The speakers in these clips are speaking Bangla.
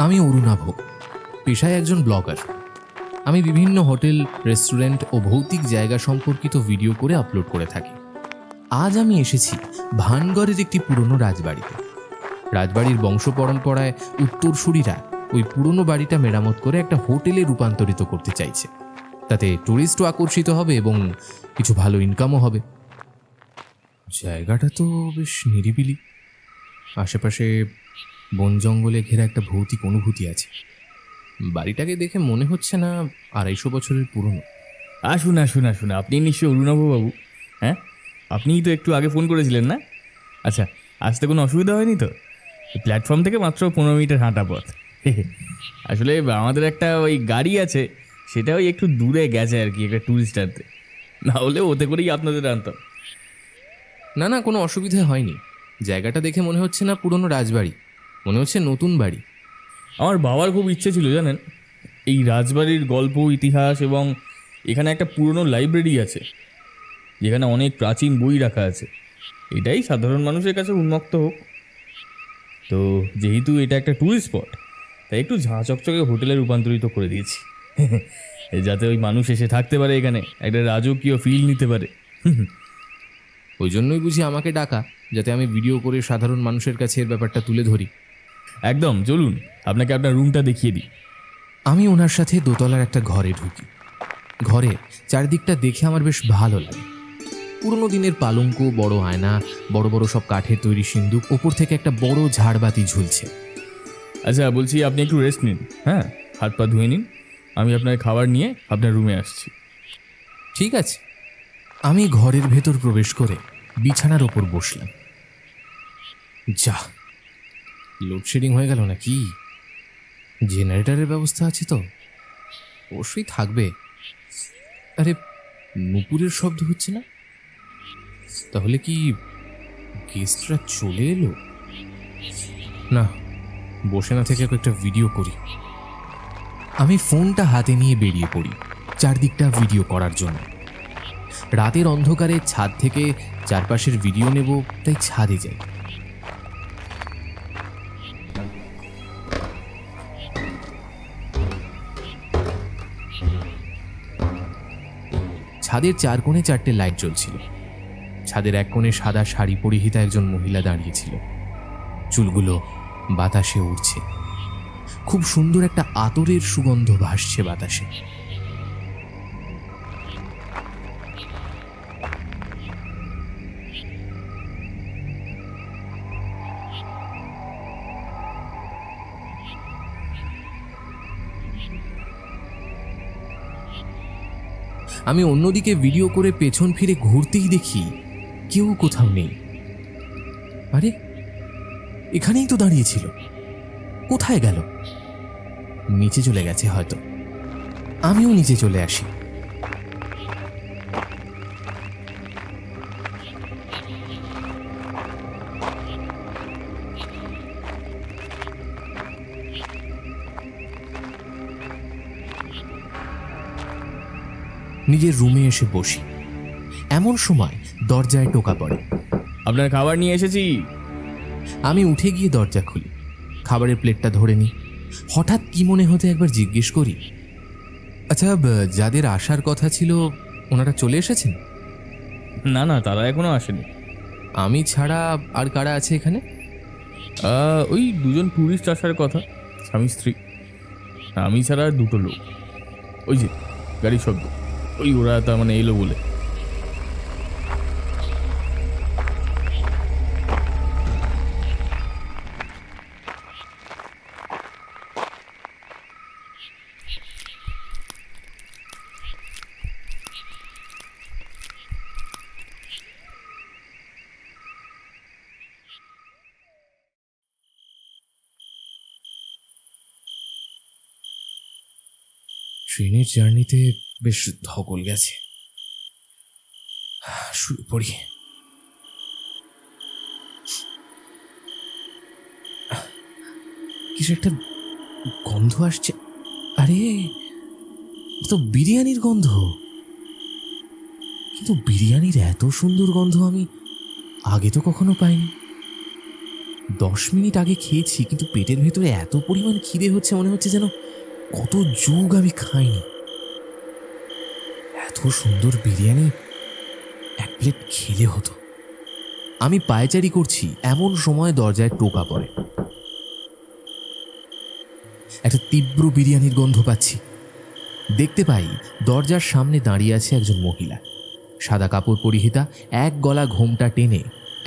আমি অরুণাভ, পেশায় একজন ব্লগার। আমি বিভিন্ন হোটেল, রেস্টুরেন্ট ও ভৌতিক জায়গা সম্পর্কিত ভিডিও করে আপলোড করে থাকি। আজ আমি এসেছি ভানগড়ের একটি পুরনো রাজবাড়িতে। রাজবাড়ির বংশ পরম্পরায় উত্তরসূরিরা ওই পুরনো বাড়িটা মেরামত করে একটা হোটেলে রূপান্তরিত করতে চাইছে। তাতে টুরিস্টও আকর্ষিত হবে এবং কিছু ভালো ইনকামও হবে। জায়গাটা তো বেশ নিরিবিলি, আশেপাশে বন জঙ্গলে ঘেরা একটা ভৌতিক অনুভূতি আছে। বাড়িটাকে দেখে মনে হচ্ছে না 250 বছরের পুরনো। আসুন আসুন আসুন, আপনি নিশ্চয়ই অরুণাভবাবু? হ্যাঁ, আপনিই তো একটু আগে ফোন করেছিলেন না? আচ্ছা, আসতে কোনো অসুবিধা হয়নি তো? প্ল্যাটফর্ম থেকে মাত্র 15 মিনিটের হাঁটা পথ। আসলে আমাদের একটা ওই গাড়ি আছে, সেটা ওই একটু দূরে গেছে আর কি, একটা ট্যুরিস্ট আনতে। না হলে ওতে করেই আপনাদের আনতাম। না না, কোনো অসুবিধা হয়নি। জায়গাটা দেখে মনে হচ্ছে না পুরনো রাজবাড়ি, মনে হচ্ছে নতুন বাড়ি। আমার বাবার খুব ইচ্ছে ছিল জানেন, এই রাজবাড়ির গল্প, ইতিহাস এবং এখানে একটা পুরনো লাইব্রেরি আছে যেখানে অনেক প্রাচীন বই রাখা আছে। এটাই সাধারণ মানুষের কাছে উন্মুক্ত হোক। তো যেহেতু এটা একটা ট্যুরিস্ট স্পট, তাই একটু ঝাঁ চকচকে হোটেলে রূপান্তরিত করে দিয়েছি। যাতে ওই মানুষ এসে থাকতে পারে, এখানে একটা রাজকীয় ফিল নিতে পারে। ওই জন্যই বুঝি আমাকে ডাকা, যাতে আমি ভিডিও করে সাধারণ মানুষের কাছে এর ব্যাপারটা তুলে ধরি। একদম, চলুন আপনাকে আপনার রুমটা দেখিয়ে দিই। আমি ওনার সাথে দোতলার একটা ঘরে ঢুকি। ঘরে চারদিকটা দেখে আমার বেশ ভালো লাগে। পুরনো দিনের পালঙ্ক, বড় আয়না, বড় বড় সব কাঠের তৈরি সিন্দুক, ওপর থেকে একটা বড় ঝাড়বাতি ঝুলছে। আচ্ছা, বলছি আপনি একটু রেস্ট নিন, হ্যাঁ, হাত পা ধুয়ে নিন। আমি আপনার খাবার নিয়ে আপনার রুমে আসছি। ঠিক আছে। আমি ঘরের ভেতর প্রবেশ করে বিছানার ওপর বসলাম। যা, লোডশেডিং হয়ে গেল নাকি? জেনারেটরের ব্যবস্থা আছে তো? অবশ্যই থাকবে। আরে, নুপুরের শব্দ হচ্ছে না? তাহলে কি গেস্টরা চলে এলো? না, বসে না থেকে একটা ভিডিও করি। আমি ফোনটা হাতে নিয়ে বেরিয়ে পড়ি চারদিকটা ভিডিও করার জন্য। রাতের অন্ধকারে ছাদ থেকে চারপাশের ভিডিও নেব, তাই ছাদে যাই। ছাদের 4 কোণে 4টে লাইট জ্বলছিল। ছাদের এক কোণে সাদা শাড়ি পরিহিতা একজন মহিলা দাঁড়িয়েছিল। চুলগুলো বাতাসে উড়ছে। খুব সুন্দর একটা আতরের সুগন্ধ ভাসছে বাতাসে। আমি অন্যদিকে ভিডিও করে পেছন ফিরে ঘুরতেই দেখি কেউ কোথাও নেই। আরে, এখানেই তো দাঁড়িয়েছিল, কোথায় গেল? নিচে চলে গেছে হয়তো। আমিও নিচে চলে আসি। নিজের রুমে এসে বসি। এমন সময় দরজায় টোকা পড়ে। আপনার খাবার নিয়ে এসেছি। আমি উঠে গিয়ে দরজা খুলি, খাবারের প্লেটটা ধরে নিই। হঠাৎ কি মনে হতে একবার জিজ্ঞেস করি, আচ্ছা, যাদের আসার কথা ছিল ওনারা চলে এসেছেন? না না, তারা এখনো আসেনি। আমি ছাড়া আর কারা আছে এখানে? ওই দুজন ট্যুরিস্ট আসার কথা, স্বামী স্ত্রী। আমি ছাড়া আর দুটো লোক। ওই যে গাড়ির শব্দ, ওই ওরা তার মানে এলো বলে। ট্রেনের জার্নিতে বেশ ধকল গেছে, শুয়ে পড়ি। কিছু একটা গন্ধ আসছে। আরে, তো বিরিয়ানির গন্ধ। কিন্তু বিরিয়ানির এত সুন্দর গন্ধ আমি আগে তো কখনো পাইনি। 10 মিনিট আগে খেয়েছি, কিন্তু পেটের ভেতরে এত পরিমাণ খিদে হচ্ছে, মনে হচ্ছে যেন কত যুগ আমি খাইনি। এত সুন্দর বিরিয়ানি এক প্লেট খেলে হতো। আমি পায়চারি করছি, এমন সময় দরজায় টোকা পড়ে। একটা তীব্র বিরিয়ানির গন্ধ পাচ্ছি। দেখতে পাই দরজার সামনে দাঁড়িয়ে আছে একজন মহিলা, সাদা কাপড় পরিহিতা, এক গলা ঘোমটা টেনে,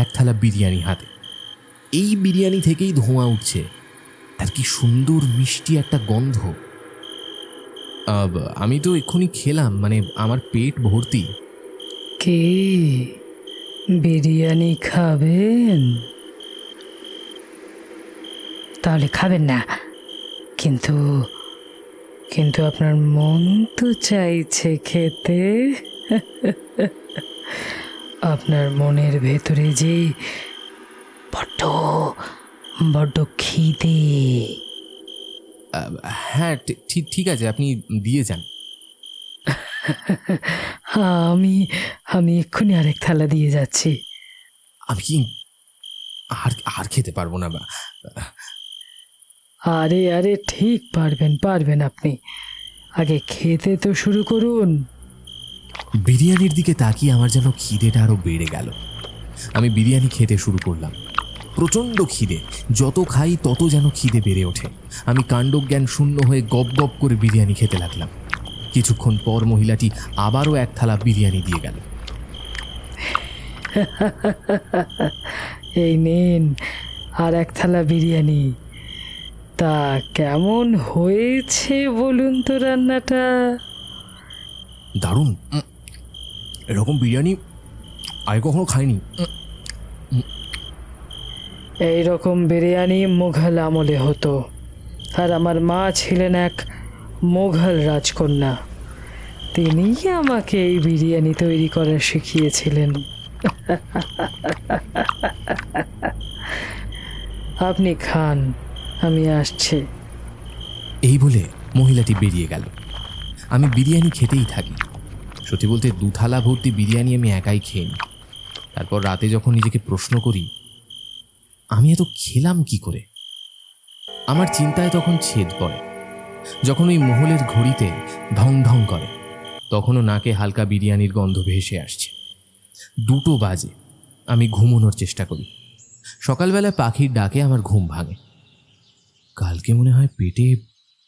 এক থালা বিরিয়ানি হাতে। এই বিরিয়ানি থেকেই ধোঁয়া উঠছে, তার কি সুন্দর মিষ্টি একটা গন্ধ। আমি তো এক্ষুনি খেলাম, মানে আমার পেট ভর্তি। কি বিরিয়ানি খাবেন? তাহলে খাবেন না, কিন্তু কিন্তু আপনার মন তো চাইছে খেতে। আপনার মনের ভেতরে যে বড্ড বড্ড খিদে। হ্যাঁ, ঠিক ঠিক আছে, আপনি দিয়ে যান। আমি আমি এক্ষুনি আরেক থালা দিয়ে যাচ্ছি। আমি কি আর আর খেতে পারবো না। আরে আরে ঠিক পারবেন পারবেন আপনি, আগে খেতে তো শুরু করুন। বিরিয়ানির দিকে তাকিয়ে আমার যেন খিদেটা আরো বেড়ে গেল। আমি বিরিয়ানি খেতে শুরু করলাম। প্রচণ্ড খিদে, যত খাই তত যেন খিদে বেড়ে ওঠে। আমি কাণ্ডজ্ঞান শূন্য হয়ে গপ গপ করে বিরিয়ানি খেতে লাগলাম। কিছুক্ষণ পর মহিলাটি আবারও এক থালা বিরিয়ানি দিয়ে গেল। এই নিন আর এক থালা বিরিয়ানি। তা কেমন হয়েছে বলুন তো রান্নাটা? দারুণ। এরকম বিরিয়ানি আগে কখনো খাইনি। এই রকম বিরিয়ানি মুঘল আমলে হতো, আর আমার মা ছিলেন এক মুঘল রাজকন্যা। তিনি আমাকে এই বিরিয়ানি তৈরি করা শিখিয়েছিলেন। আপনি খান, আমি আসছি। এই বলে মহিলাটি বেরিয়ে গেল। আমি বিরিয়ানি খেতেই থাকি। সত্যি বলতে 2 থালা ভর্তি বিরিয়ানি আমি একাই খেয়ে নিই। তারপর রাতে যখন নিজেকে প্রশ্ন করি আমি এত খেলাম কি করে, আমার চিন্তায় তখন ছেদ পড়ে। যখন ওই মহলের ঘড়িতে ঢং ঢং করে, তখনও নাকে হালকা বিরিয়ানির গন্ধ ভেসে আসছে। 2টো বাজে। আমি ঘুমোনোর চেষ্টা করি। সকালবেলা পাখির ডাকে আমার ঘুম ভাঙে। কালকে মনে হয় পেটে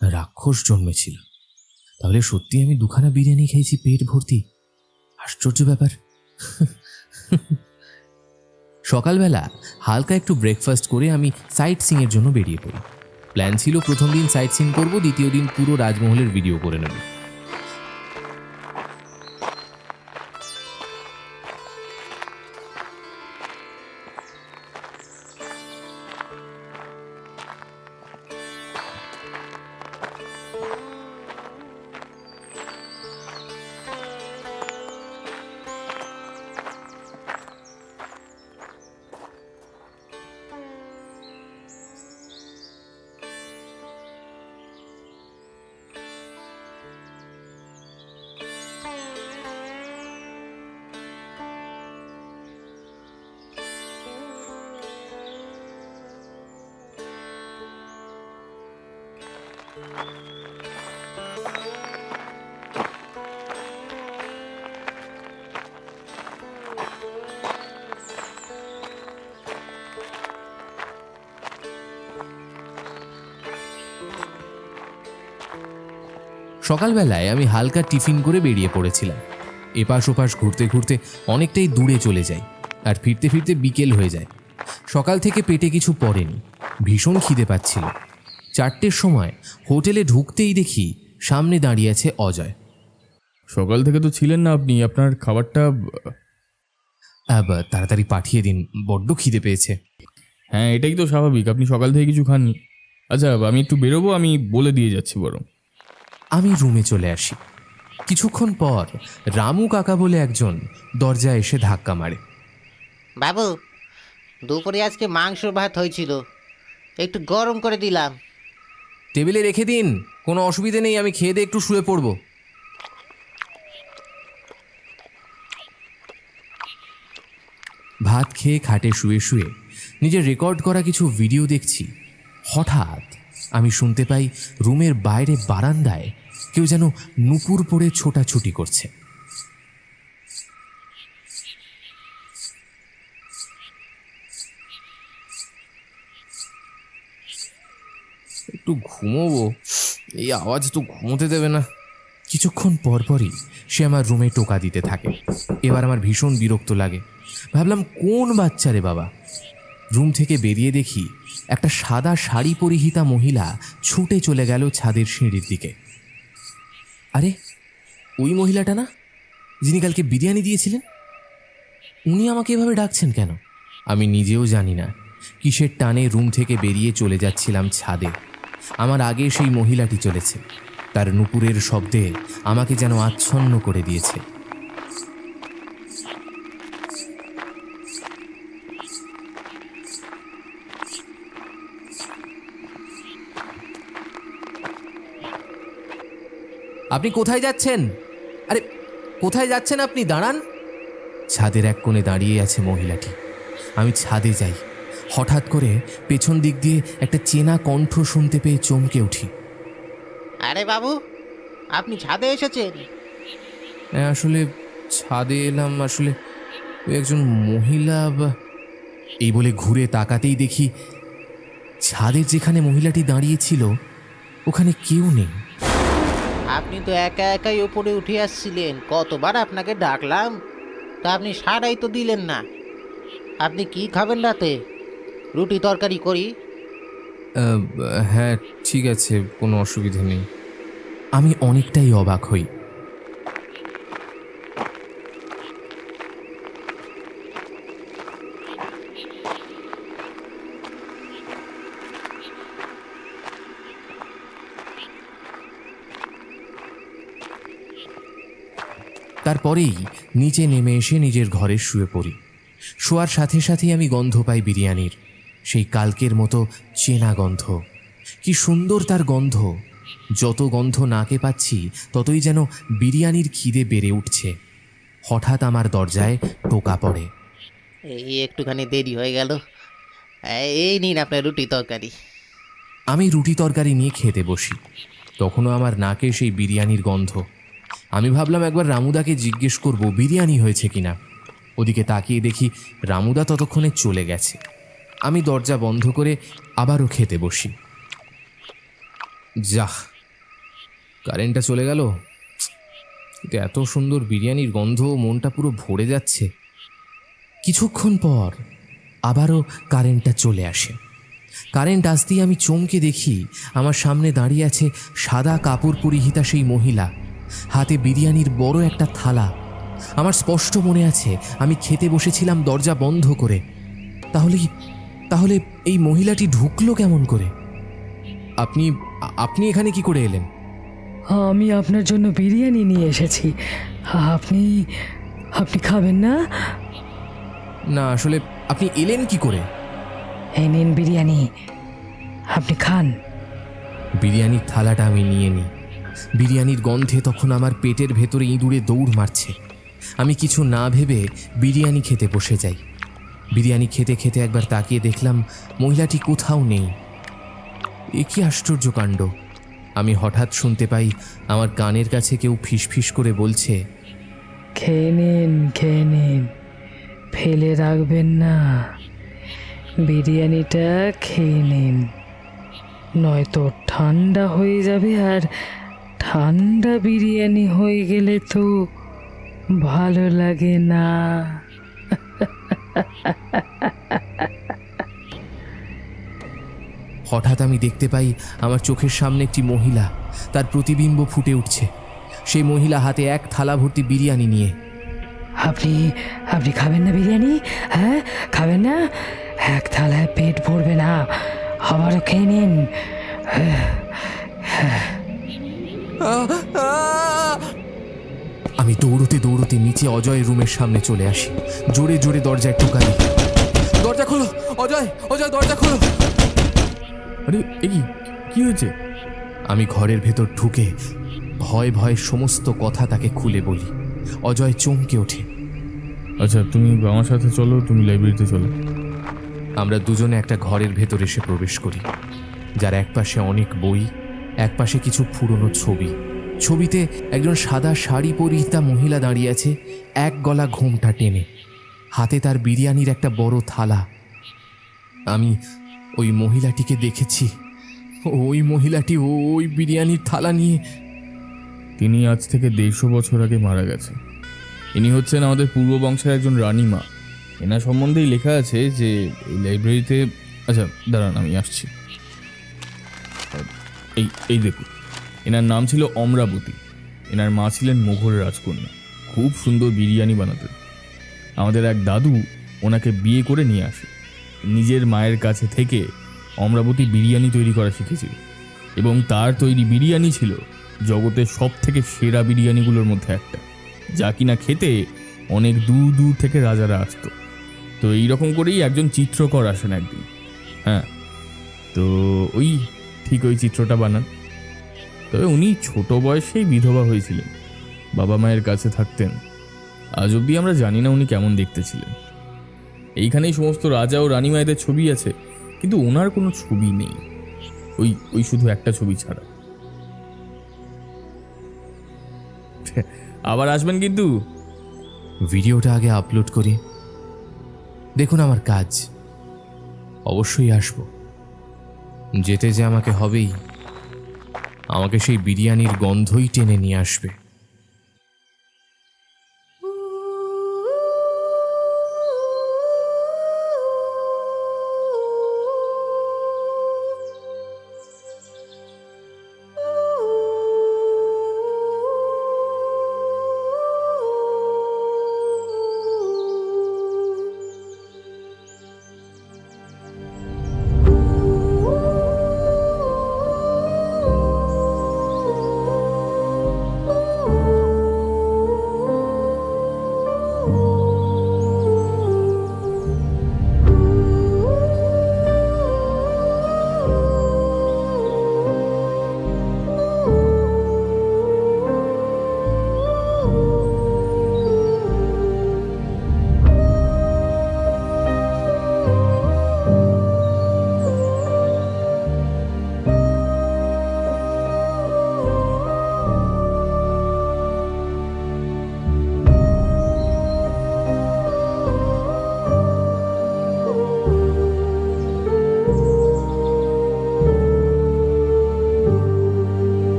রাক্ষস জন্মেছিল। তাহলে সত্যি আমি 2খানা বিরিয়ানি খেয়েছি পেট ভর্তি। আশ্চর্য ব্যাপার। সকালবেলা হালকা একটু ব্রেকফাস্ট করে আমি সাইট সিংয়ের জন্য বেরিয়ে পড়ি। প্ল্যান ছিল প্রথম দিন সাইট সিং করবো, দ্বিতীয় দিন পুরো রাজমহলের ভিডিও করে নেব। সকালবেলায় আমি হালকা টিফিন করে বেরিয়ে পড়েছিলাম। এপাশ ওপাশ ঘুরতে ঘুরতে অনেকটাই দূরে চলে যাই, আর ফিরতে ফিরতে বিকেল হয়ে যায়। সকাল থেকে পেটে কিছু পড়েনি, ভীষণ খিদে পাচ্ছিল। 4টের সময় হোটেলে ঢুকতেই দেখি সামনে দাঁড়িয়ে আছে অজয়। সকাল থেকে তো ছিলেন না আপনি, আপনার খাবারটা। তাড়াতাড়ি পাঠিয়ে দিন, বড্ড খিদে পেয়েছে। হ্যাঁ, এটাই তো স্বাভাবিক, আপনি সকাল থেকে কিছু খাননি। আচ্ছা, আমি একটু বেরোবো, আমি বলে দিয়ে যাচ্ছি বরং। আমি রুমে চলে আসি। কিছুক্ষণ পর রামু কাকা বলে একজন দরজায় এসে ধাক্কা মারে। বাবু, দুপুরে আজকে মাংস ভাত হয়েছিল, একটু গরম করে দিলাম। টেবিলে রেখে দিন, কোনো অসুবিধে নেই, আমি খেয়ে দিয়ে একটু শুয়ে পড়ব। ভাত খেয়ে খাটে শুয়ে শুয়ে নিজের রেকর্ড করা কিছু ভিডিও দেখছি। হঠাৎ আমি শুনতে পাই রুমের বাইরে বারান্দায় কেউ যেন নুপুর পরে ছোটাছুটি করছে। একটু ঘুমোবো, এই আওয়াজ তো ঘুমোতে দেবে না। কিছুক্ষণ পরপরই সে আমার রুমে টোকা দিতে থাকে। এবার আমার ভীষণ বিরক্ত লাগে। ভাবলাম কোন বাচ্চা রে বাবা। রুম থেকে বেরিয়ে দেখি একটা সাদা শাড়ি পরিহিতা মহিলা ছুটে চলে গেল ছাদের সিঁড়ির দিকে। আরে ওই মহিলাটা না, যিনি কালকে বিরিয়ানি দিয়েছিলেন? উনি আমাকে এভাবে ডাকছেন কেন? আমি নিজেও জানি না। কিসের টানে রুম থেকে বেরিয়ে চলে যাচ্ছিলাম ছাদে। আমার আগে সেই মহিলাটি চলেছে। তার নুপুরের শব্দে আমাকে যেন আচ্ছন্ন করে দিয়েছে। আপনি কোথায় যাচ্ছেন? আরে কোথায় যাচ্ছেন আপনি? দাঁড়ান। ছাদের এক কোণে দাঁড়িয়ে আছে মহিলাটি। আমি ছাদে যাই। হঠাৎ করে পেছন দিক দিয়ে একটা চেনা কণ্ঠ শুনতে পেয়ে চমকে উঠি। আরে বাবু, আপনি ছাদে এসেছেন? আসলে ছাদে এলাম, আসলে ওই একজন মহিলা এই বলে ঘুরে তাকাতেই দেখি ছাদের যেখানে মহিলাটি দাঁড়িয়েছিল ওখানে কেউ নেই। আপনি তো একা একাই উপরে উঠে আসছিলেন, কতবার আপনাকে ডাকলাম, তা আপনি সাড়াই তো দিলেন না। আপনি কি খাবেন রাতে? রুটি তরকারি করি? হ্যাঁ ঠিক আছে, কোনো অসুবিধা নেই। আমি অনেকটাই অবাক হই। তারপরেই নিচে নেমে এসে নিজের ঘরে শুয়ে পড়ি। শোয়ার সাথে সাথেই আমি গন্ধ পাই বিরিয়ানির, সেই কালকের মতো চেনা গন্ধ। কি সুন্দর তার গন্ধ! যত গন্ধ নাকে পাচ্ছি ততই যেন বিরিয়ানির খিদে বেড়ে উঠছে। হঠাৎ আমার দরজায় টোকা পড়ে। এই একটুখানি দেরি হয়ে গেল, এই নিন আপনার রুটি তরকারি। আমি রুটি তরকারি নিয়ে খেতে বসি। তখনও আমার নাকে সেই বিরিয়ানির গন্ধ। আমি ভাবলাম একবার রামুদাকে জিজ্ঞেস করব বিরিয়ানি হয়েছে কিনা। ওদিকে তাকিয়ে দেখি রামুদা ততক্ষণে চলে গেছে। আমি দরজা বন্ধ করে আবারও খেতে বসি। যাহ, কারেন্টটা চলে গেল। কিন্তু এত সুন্দর বিরিয়ানির গন্ধ, মনটা পুরো ভরে যাচ্ছে। কিছুক্ষণ পর আবারও কারেন্টটা চলে আসে। কারেন্ট আসতেই আমি চমকে দেখি আমার সামনে দাঁড়িয়ে আছে সাদা কাপড় পরিহিতা সেই মহিলা, হাতে বিরিয়ানির বড় একটা থালা। আমার স্পষ্ট মনে আছে আমি খেতে বসেছিলাম দরজা বন্ধ করে। তাহলে এই মহিলাটি ঢুকলো কেমন করে? আপনি আপনি এখানে কি করে এলেন? আমি আপনার জন্য বিরিয়ানি নিয়ে এসেছি। আপনি আপনি খাবেন না? না, আসলে আপনি এলেন কি করে? এই নিন বিরিয়ানি, আপনি খান। বিরিয়ানির থালাটা আমি নিয়ে নিই। বিরিয়ানির গন্ধে তখন আমার পেটের ভেতরে ইঁদুরে দৌড় মারছে। আমি কিছু না ভেবে বিরিয়ানি খেতে বসে যাই। বিরিয়ানি খেতে খেতে একবার তাকিয়ে দেখলাম মহিলাটি কোথাও নেই। এ কি আশ্চর্য কাণ্ড! আমি হঠাৎ শুনতে পাই আমার কানের কাছে কেউ ফিসফিস করে বলছে, খেয়ে নিন, খেয়ে নিন, ফেলে রাখবেন না। বিরিয়ানিটা খেয়ে নিন, নয়তো ঠান্ডা হয়ে যাবে, আর ঠান্ডা বিরিয়ানি হয়ে গেলে তো ভালো লাগে না। হঠাৎ আমি দেখতে পাই আমার চোখের সামনে একটি মহিলা, তার প্রতিবিম্ব ফুটে উঠছে। সেই মহিলা হাতে এক থালা ভর্তি বিরিয়ানি নিয়ে। আপনি আপনি খাবেন না বিরিয়ানি? হ্যাঁ, খাবেন না? এক থালায় পেট ভরবে না, আবারও খেয়ে নিন। আমি দৌড়তে দৌড়তে নিচে অজয় রুমের সামনে চলে আসি। জোরে জোরে দরজায় টোকা দিই। দরজা খোলো অজয়, অজয় দরজা খোলো। আরে এ কি হয়েছে? আমি ঘরের ভেতর ঢুকে ভয় ভয় সমস্ত কথা তাকে খুলে বলি। অজয় চমকে ওঠে। আচ্ছা তুমি আমার সাথে চলো, তুমি লাইব্রেরিতে চলো। আমরা দুজনে একটা ঘরের ভেতর এসে প্রবেশ করি, যার একপাশে অনেক বই, একপাশে কিছু পুরনো ছবি। ছবিতে একজন সাদা শাড়ি পরিহিতা মহিলা দাঁড়িয়ে আছে, এক গলা ঘোমটা টেনে, হাতে তার বিরিয়ানির একটা বড় থালা। আমি ওই মহিলাটিকে দেখেছি। ওই মহিলাটি ওই বিরিয়ানির থালা নিয়ে। তিনি আজ থেকে 150 বছর আগে মারা গেছে। ইনি হচ্ছেন আমাদের পূর্ব বংশের একজন রানীমা। এনার সম্বন্ধেই লেখা আছে যে এই লাইব্রেরিতে, আচ্ছা দাঁড়ান আমি আসছি। এই এই দেখুন, এনার নাম ছিল অমরাবতী। এনার মা ছিলেন মোগল রাজকন্যা, খুব সুন্দর বিরিয়ানি বানাতেন। আমাদের এক দাদু ওনাকে বিয়ে করে নিয়ে আসে। নিজের মায়ের কাছে থেকে অমরাবতী বিরিয়ানি তৈরি করা শিখেছিল এবং তার তৈরি বিরিয়ানি ছিল জগতের সব থেকে সেরা বিরিয়ানিগুলোর মধ্যে একটা, যা কিনা খেতে অনেক দূর দূর থেকে রাজারা আসতো। তো এইরকম করেই একজন চিত্রকর আসেন একদিন। হ্যাঁ, তো ওই ঠিক ওই চিত্রটা বানান। তবে উনি ছোট বয়সেই বিধবা হয়েছিলেন, বাবা মায়ের কাছে থাকতেন। আজ অবধি আমরা জানি না উনি কেমন দেখতে ছিলেন। এইখানেই সমস্ত রাজা ও রানীমায়েদের ছবি আছে, কিন্তু ওনার কোনো ছবি নেই, ওই শুধু একটা ছবি ছাড়া। আবার আসবেন কিন্তু। ভিডিওটা আগে আপলোড করি, দেখুন আমার কাজ। অবশ্যই আসব, যেতে যে আমাকে হবেই। আমাকে সেই বিরিয়ানির গন্ধই টেনে নিয়ে আসবে।